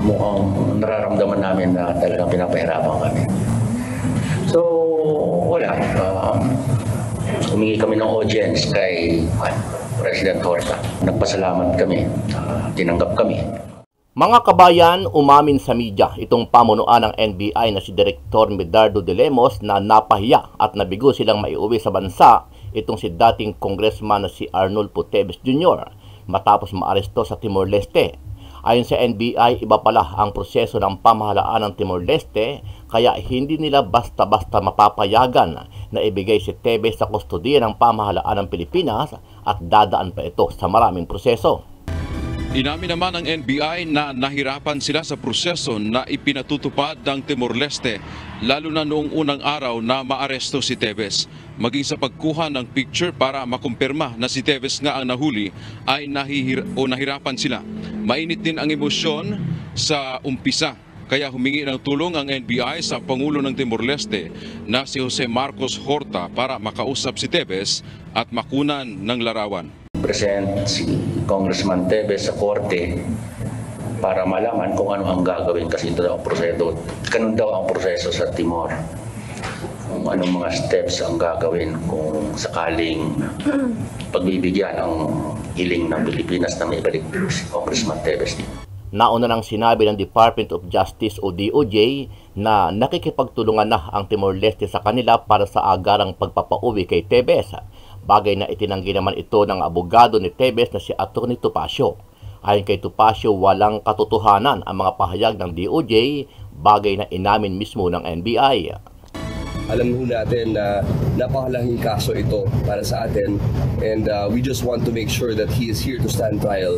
mukhang nararamdaman namin na talagang pinapahirapan kami. So, wala. Humingi kami ng audience kay President Horta. Nagpasalamat kami. Tinanggap kami. Mga kabayan, umamin sa media itong pamunuan ng NBI na si Director Medardo de Lemos na napahiya at nabigo silang maiuwi sa bansa itong si dating congressman na si Arnulfo Teves Jr. matapos maaresto sa Timor-Leste. Ayon sa NBI, iba pala ang proseso ng pamahalaan ng Timor-Leste kaya hindi nila basta-basta mapapayagan na ibigay si Teves sa kustodiya ng pamahalaan ng Pilipinas at dadaan pa ito sa maraming proseso. Inamin naman ng NBI na nahirapan sila sa proseso na ipinatutupad ng Timor-Leste, lalo na noong unang araw na maaresto si Teves. Maging sa pagkuha ng picture para makumpirma na si Teves nga ang nahuli ay nahirapan sila. Mainit din ang emosyon sa umpisa, kaya humingi ng tulong ang NBI sa Pangulo ng Timor-Leste na si Jose Marcos Horta para makausap si Teves at makunan ng larawan. Present si Congressman Teves sa korte para malaman kung ano ang gagawin kasi ito daw ang proseso. Ganun daw ang proseso sa Timor. Kung anong mga steps ang gagawin kung sakaling pagbibigyan ang hiling ng Pilipinas na may balik si Congressman Teves. Nauna nang sinabi ng Department of Justice o DOJ na nakikipagtulungan na ang Timor-Leste sa kanila para sa agarang pagpapauwi kay Teves. Bagay na itinanggi naman ito ng abogado ni Teves na si Atty. Topacio. Ayon kay Topacio, walang katotohanan ang mga pahayag ng DOJ, bagay na inamin mismo ng NBI. Alam ho natin na napakalaking kaso ito para sa atin and we just want to make sure that he is here to stand trial.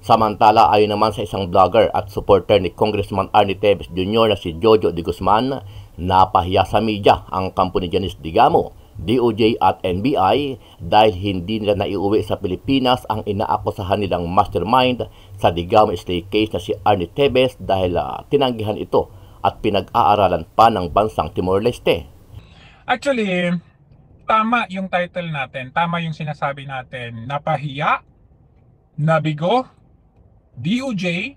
Samantala, ayon naman sa isang vlogger at supporter ni Congressman Arnie Teves Jr. na si Jojo de Guzman, napahiya sa media ang kampo ni Janice Digamo, DOJ at NBI dahil hindi nila naiuwi sa Pilipinas ang inaakusahan nilang mastermind sa Digamo Slay case na si Arnie Teves dahil tinanggihan ito at pinag-aaralan pa ng bansang Timor-Leste. Actually, tama yung title natin, tama yung sinasabi natin, napahiya, nabigo, DOJ,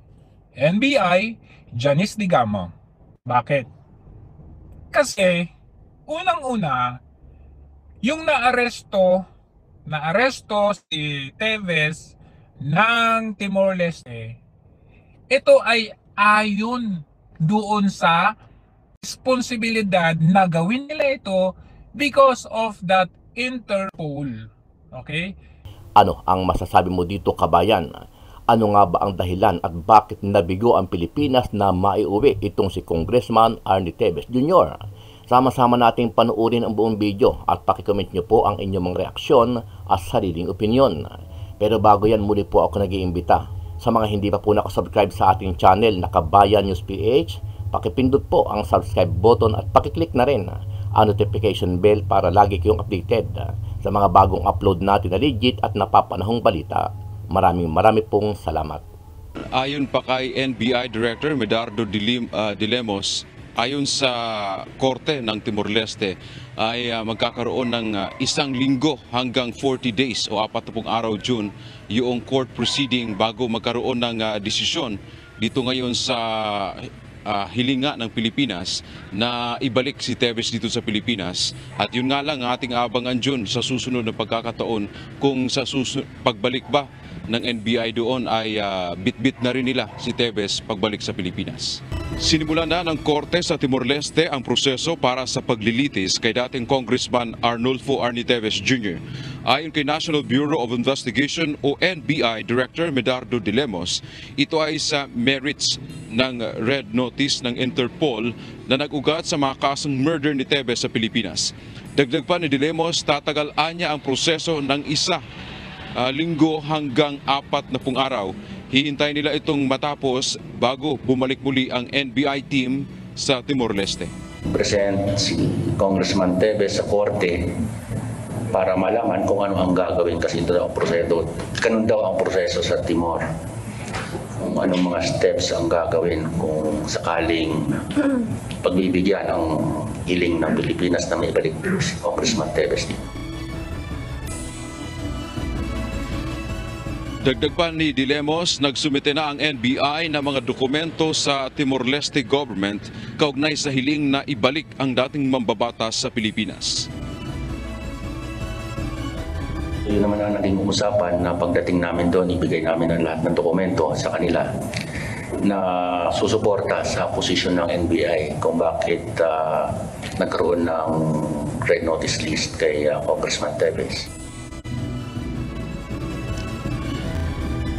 NBI, Janice Digamo. Bakit? Kasi, unang-una, yung naaresto si Teves ng Timor-Leste, ito ay ayon doon sa responsibilidad na gawin nila ito because of that Interpol. Okay? Ano ang masasabi mo dito, kabayan? Ano nga ba ang dahilan at bakit nabigo ang Pilipinas na maiuwi itong si Congressman Arnie Teves Jr.? Sama-sama nating panuorin ang buong video at pakicomment nyo po ang inyong mga reaksyon at sariling opinyon. Pero bago yan, muli po ako nag-iimbita sa mga hindi pa po nakasubscribe sa ating channel na Kabayan News PH, pakipindot po ang subscribe button at pakiclick na rin ang notification bell para lagi kayong updated sa mga bagong upload natin na legit at napapanahong balita. Maraming pong salamat. Ayon pa kay NBI Director Medardo de Lemos, ayon sa Korte ng Timor-Leste ay magkakaroon ng 1 linggo hanggang 40 days o 40 araw June yung court proceeding bago magkaroon ng desisyon dito ngayon sa hilinga ng Pilipinas na ibalik si Teves dito sa Pilipinas. At yun nga lang ating abangan June sa susunod na pagkakataon kung sa pagbalik ba ng NBI doon ay bit-bit na rin nila si Teves pagbalik sa Pilipinas. Sinimulan na ng Korte sa Timor-Leste ang proseso para sa paglilitis kay dating Congressman Arnulfo Arnie Teves Jr. Ayon kay National Bureau of Investigation o NBI Director Medardo de Lemos, ito ay sa merits ng Red Notice ng Interpol na nag-ugat sa mga kasong murder ni Teves sa Pilipinas. Dagdag pa ni de Lemos, tatagal anya ang proseso ng 1 linggo hanggang 40 araw. Hihintay nila itong matapos bago bumalik muli ang NBI team sa Timor-Leste. Present si Congressman Teves sa korte para malaman kung ano ang gagawin kasi ito daw ang proseso. Ganun daw ang proseso sa Timor. Kung anong mga steps ang gagawin kung sakaling pagbibigyan ang hiling ng Pilipinas na may balik si Congressman Teves. Dagdag pa ni Dilemos, nagsumite na ang NBI ng mga dokumento sa Timor-Leste government kaugnay sa hiling na ibalik ang dating mambabatas sa Pilipinas. Yun naman ang naging usapan na pagdating namin doon, ibigay namin ang lahat ng dokumento sa kanila na susuporta sa posisyon ng NBI kung bakit nagkaroon ng red notice list kay Congressman Teves.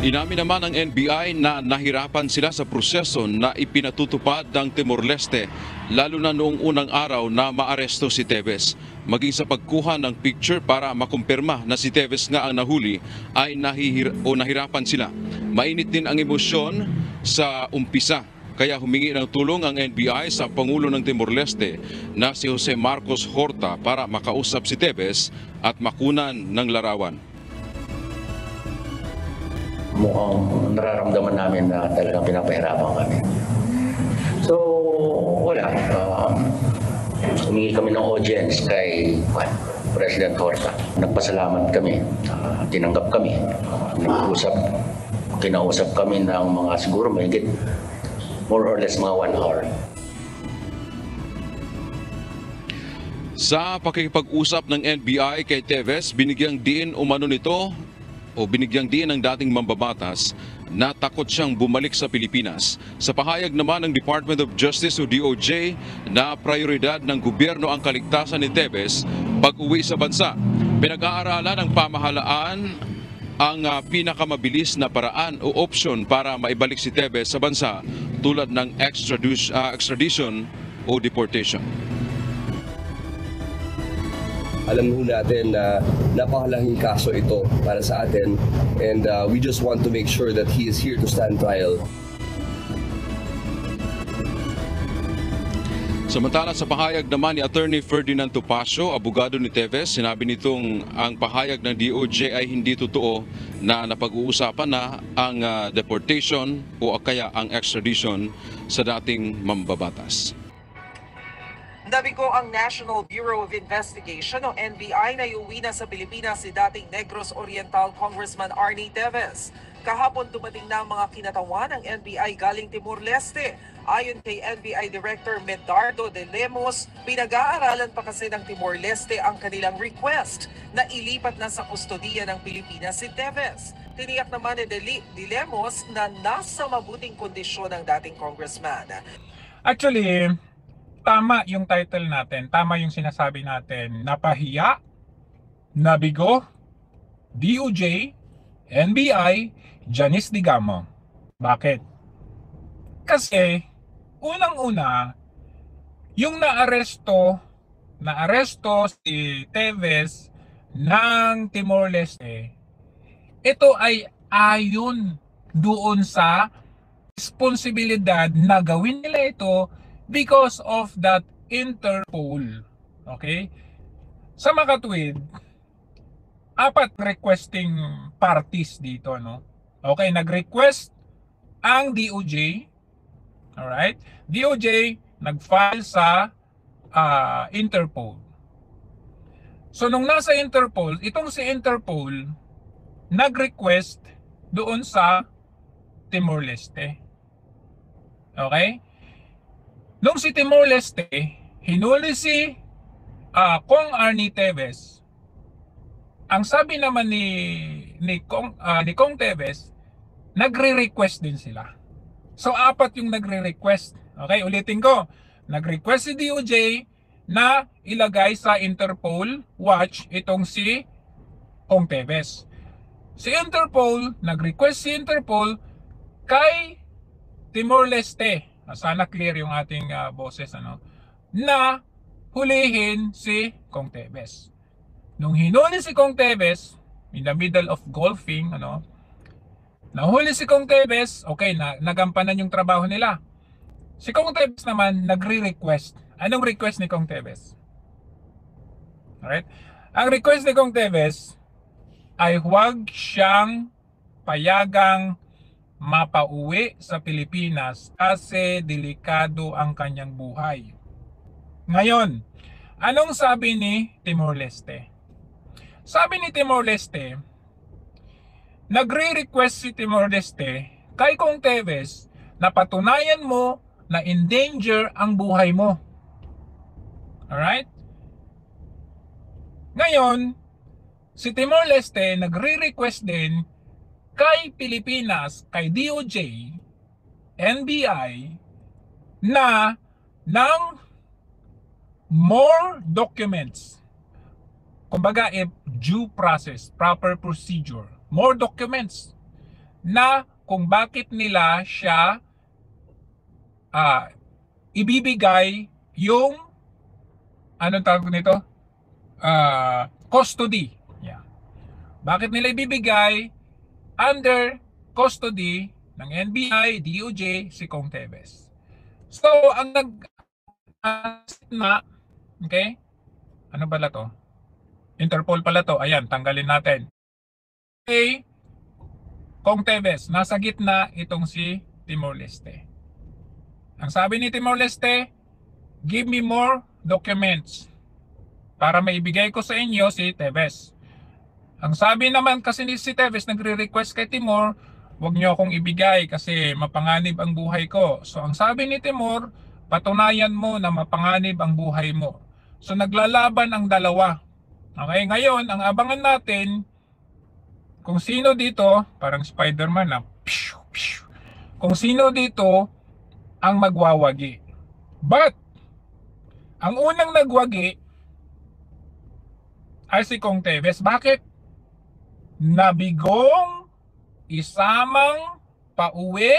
Inamin naman ng NBI na nahirapan sila sa proseso na ipinatutupad ng Timor-Leste lalo na noong unang araw na maaresto si Teves. Maging sa pagkuha ng picture para makumpirma na si Teves nga ang nahuli ay nahirapan sila. Mainit din ang emosyon sa umpisa. Kaya humingi ng tulong ang NBI sa Pangulo ng Timor-Leste na si Jose Marcos Horta para makausap si Teves at makunan ng larawan. Mukhang nararamdaman namin na talagang pinapahirapan kami. So, wala. Humingi kami ng audience kay President Horta. Nagpasalamat kami. Tinanggap kami. Kinausap kami ng mga siguro mahigit more or less mga 1 hour. Sa pakikipag-usap ng NBI kay Teves, binigyang diin ng dating mambabatas na takot siyang bumalik sa Pilipinas. Sa pahayag naman ng Department of Justice o DOJ na prioridad ng gobyerno ang kaligtasan ni Teves pag-uwi sa bansa. Pinag-aaralan ng pamahalaan ang pinakamabilis na paraan o option para maibalik si Teves sa bansa tulad ng extradition o deportation. Alam ho natin na napakalaking kaso ito para sa atin, and we just want to make sure that he is here to stand trial. Samantala sa pahayag naman ni Attorney Ferdinand Topacio, abogado ni Teves, sinabi nitong ang pahayag ng DOJ ay hindi totoo na napag-uusapan na ang deportation o kaya ang extradition sa dating mambabatas. Nabigo ang National Bureau of Investigation o NBI na iuwi na sa Pilipinas si dating Negros Oriental Congressman Arnie Teves. Kahapon dumating na ang mga kinatawan ng NBI galing Timor-Leste. Ayon kay NBI Director Medardo Dilemos, pinag-aaralan pa kasi ng Timor-Leste ang kanilang request na ilipat na sa kustodiya ng Pilipinas si Teves. Tiniyak naman ni Dilemos na nasa mabuting kondisyon ang dating congressman. Actually, tama yung title natin, tama yung sinasabi natin, napahiya, nabigo, DOJ, NBI, Janice Digamo. Bakit? Kasi, unang-una, yung naaresto si Teves ng Timor-Leste, ito ay ayon doon sa responsibilidad na gawin nila ito because of that Interpol. Okay? Sa makatwid, 4 requesting parties dito, no? Okay, nag-request ang DOJ. Alright? DOJ nag-file sa Interpol. So, nung nasa Interpol, itong si Interpol nag-request doon sa Timor-Leste. Okay? Nung si Timor-Leste, hinuli si Kong Arnie Teves. Ang sabi naman ni Kong Teves, nagre-request din sila. So 4 yung nagre-request. Okay, ulitin ko. Nag-request si DOJ na ilagay sa Interpol watch itong si Kong Teves. Si Interpol, nag-request si Interpol kay Timor-Leste. Sana clear yung ating boses, na hulihin si Kong Teves. Nung hinuli si Kong Teves, in the middle of golfing, nahuli si Kong Teves, okay, nagampanan yung trabaho nila. Si Kong Teves naman, nagre-request. Anong request ni Kong Teves? Alright? Ang request ni Kong Teves ay huwag siyang payagang mapauwi sa Pilipinas kasi delikado ang kanyang buhay. Ngayon, anong sabi ni Timor-Leste? Sabi ni Timor-Leste, nagre-request si Timor-Leste kay Kong Teves na patunayan mo na endanger ang buhay mo. Alright? Ngayon, si Timor-Leste nagre-request din kay Pilipinas, kay DOJ, NBI, na ng more documents. Kumbaga, due process, proper procedure. More documents na kung bakit nila siya ibibigay yung anong tawag nito? Custody. Yeah. Bakit nila ibibigay under custody ng NBI, DOJ, si Kong Teves. So, ang na, okay? Ano pala to? Interpol pala to. Ayan, tanggalin natin. Okay, Kong Teves, nasa gitna itong si Timor-Leste. Ang sabi ni Timor-Leste, give me more documents para maibigay ko sa inyo si Teves. Ang sabi naman kasi ni si Teves, nagre-request kay Timor, huwag niyo akong ibigay kasi mapanganib ang buhay ko. So ang sabi ni Timor, patunayan mo na mapanganib ang buhay mo. So naglalaban ang dalawa. Okay, ngayon ang abangan natin kung sino dito, parang Spider-Man na, kung sino dito ang magwawagi. But ang unang nagwagi ay si Kong Teves. Bakit? Nabigong isamang pauwi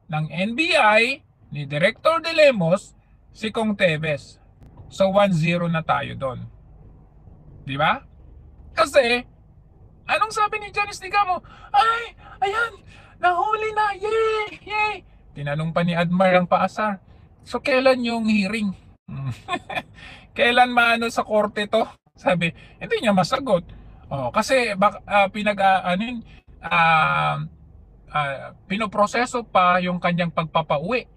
ng NBI ni Director De Lemos si Kong Teves. So 1-0 na tayo doon. Di ba? Kasi anong sabi ni Janice Digamo? Ay, ayan, nahuli na, yay, yay. Tinanong pa ni Admar ang paasar. So kailan yung hearing? Kailan maano sa korte to? Sabi, hindi niya masagot. Oh, kasi pinoproseso pa yung kanyang pagpapauwi.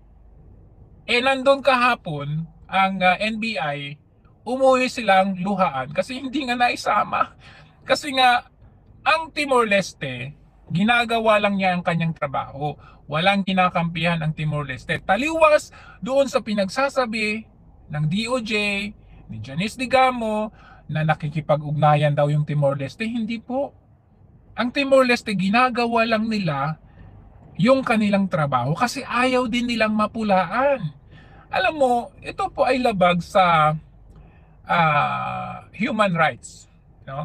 Eh nandun kahapon ang NBI, umuwi silang luhaan kasi hindi nga naisama. Kasi nga ang Timor-Leste, ginagawa lang niya ang kanyang trabaho. Walang kinakampihan ang Timor-Leste. Taliwas doon sa pinagsasabi ng DOJ, ni Janice Digamo, na nakikipag-ugnayan daw yung Timor-Leste. Hindi po. Ang Timor-Leste, ginagawa lang nila yung kanilang trabaho kasi ayaw din nilang mapulaan. Alam mo, ito po ay labag sa human rights. No?